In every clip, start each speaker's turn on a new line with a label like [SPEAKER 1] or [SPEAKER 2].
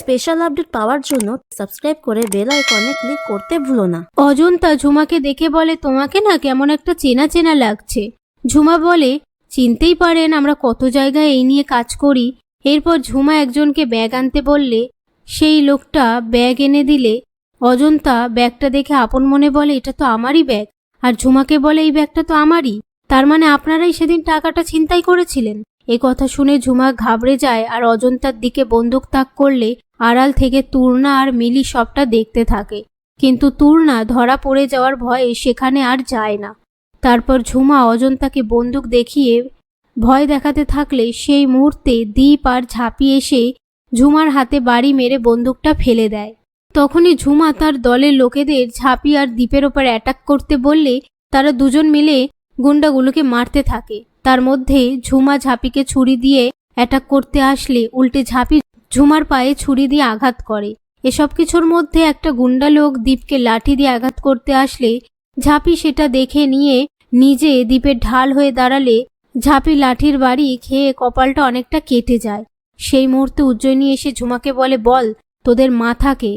[SPEAKER 1] Special update পাওয়ার জন্য subscribe করে bell আইকনে ক্লিক করতে ভুলো না।
[SPEAKER 2] অজন্তা ঝুমাকে দেখে বলে, তোমাকে না কেমন একটা চেনা চেনা লাগছে। ঝুমা বলে, চিনতেই পারেন, আমরা কত জায়গায় এই নিয়ে কাজ করি। এরপর ঝুমা একজনকে ব্যাগ আনতে বললে সেই লোকটা ব্যাগ এনে দিলে অজন্তা ব্যাগটা দেখে আপন মনে বলে, এটা তো আমারই ব্যাগ। আর ঝুমাকে বলে, এই ব্যাগটা তো আমারই, তার মানে আপনারাই সেদিন টাকাটা ছিনতাই করেছিলেন। এ কথা শুনে ঝুমা ঘাবড়ে যায় আর অজন্তার দিকে বন্দুক তাক করলে আড়াল থেকে তুর্না আর মিলি সবটা দেখতে থাকে। কিন্তু তুর্না ধরা পড়ে যাওয়ার ভয়ে সেখানে আর যায় না। তারপর ঝুমা অজন্তাকে বন্দুক দেখিয়ে ভয় দেখাতে থাকলে সেই মুহূর্তে দীপ আর ঝাঁপি এসে ঝুমার হাতে বাড়ি মেরে বন্দুকটা ফেলে দেয়। তখনই ঝুমা তার দলের লোকেদের ঝাঁপি আর দীপের ওপর অ্যাটাক করতে বললে তারা দুজন মিলে গুন্ডাগুলোকে মারতে থাকে। তার মধ্যে ঝুমা ঝাঁপিকে ছুরি দিয়ে অ্যাটাক করতে আসলে উল্টে ঝাঁপি ঝুমার পায়ে ছুরি দিয়ে আঘাত করে। এসব কিছুর মধ্যে একটা গুন্ডা লোক দীপকে লাঠি দিয়ে আঘাত করতে আসলে ঝাঁপি সেটা দেখে নিয়ে নিজে দীপের ঢাল হয়ে দাঁড়ালে ঝাঁপি লাঠির বাড়ি খেয়ে কপালটা অনেকটা কেটে যায়। সেই মুহূর্তে উজ্জয়িনী এসে ঝুমাকে বলে, বল তোদের মাথাকে।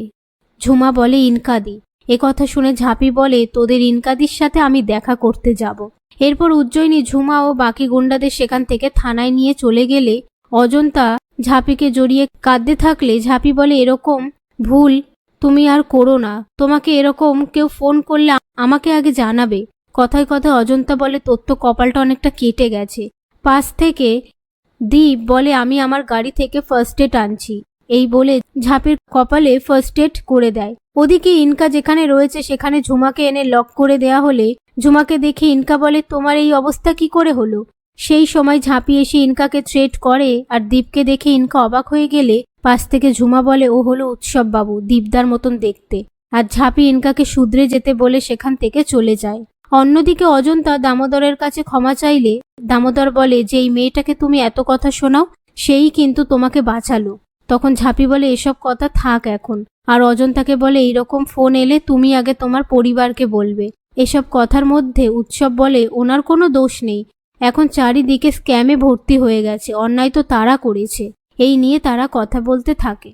[SPEAKER 2] ঝুমা বলে, ইনকাদি। কথা শুনে ঝাঁপি বলে, তোদের ইনকাদির সাথে আমি দেখা করতে যাব। এরপর উজ্জয়িনী ঝুমা ও বাকি গুন্ডাদের সেখান থেকে থানায় নিয়ে চলে গেলে অজন্তা ঝাঁপিকে জড়িয়ে কাঁদতে থাকলে ঝাঁপি বলে, এরকম ভুল তুমি আর করো না, তোমাকে এরকম কেউ ফোন করলে আমাকে আগে জানাবে। কথায় কথায় অজন্তা বলে, তোর তো কপালটা অনেকটা কেটে গেছে। পাশ থেকে দীপ বলে, আমি আমার গাড়ি থেকে ফার্স্ট এড আনছি। এই বলে ঝাঁপির কপালে ফার্স্ট এড করে দেয়। ওদিকে ইনকা যেখানে রয়েছে সেখানে ঝুমাকে এনে লক করে দেয়া হলে ঝুমাকে দেখে ইনকা বলে, তোমার এই অবস্থা কি করে হলো? সেই সময় ঝাঁপি এসে ইনকাকে থ্রেট করে আর দীপকে দেখে ইনকা অবাক হয়ে গেলে পাশ থেকে ঝুমা বলে, ও হলো উৎসব বাবু, দীপদার মতন দেখতে। আর ঝাঁপি ইনকাকে শুধরে যেতে বলে সেখান থেকে চলে যায়। অন্যদিকে অজন্তা দামোদরের কাছে ক্ষমা চাইলে দামোদর বলে, যে এই মেয়েটাকে তুমি এত কথা শোনাও সেই কিন্তু তোমাকে বাঁচালো। তখন ঝাঁপি বলে, এসব কথা থাক এখন। আর অজন্তাকে বলে, এইরকম ফোন এলে তুমি আগে তোমার পরিবারকে বলবে। এসব কথার মধ্যে উৎসব বলে, ওনার কোনো দোষ নেই, এখন চারিদিকে স্ক্যামে ভর্তি হয়ে গেছে, অন্যায় তো তারা করেছে। এই নিয়ে তারা কথা বলতে থাকে।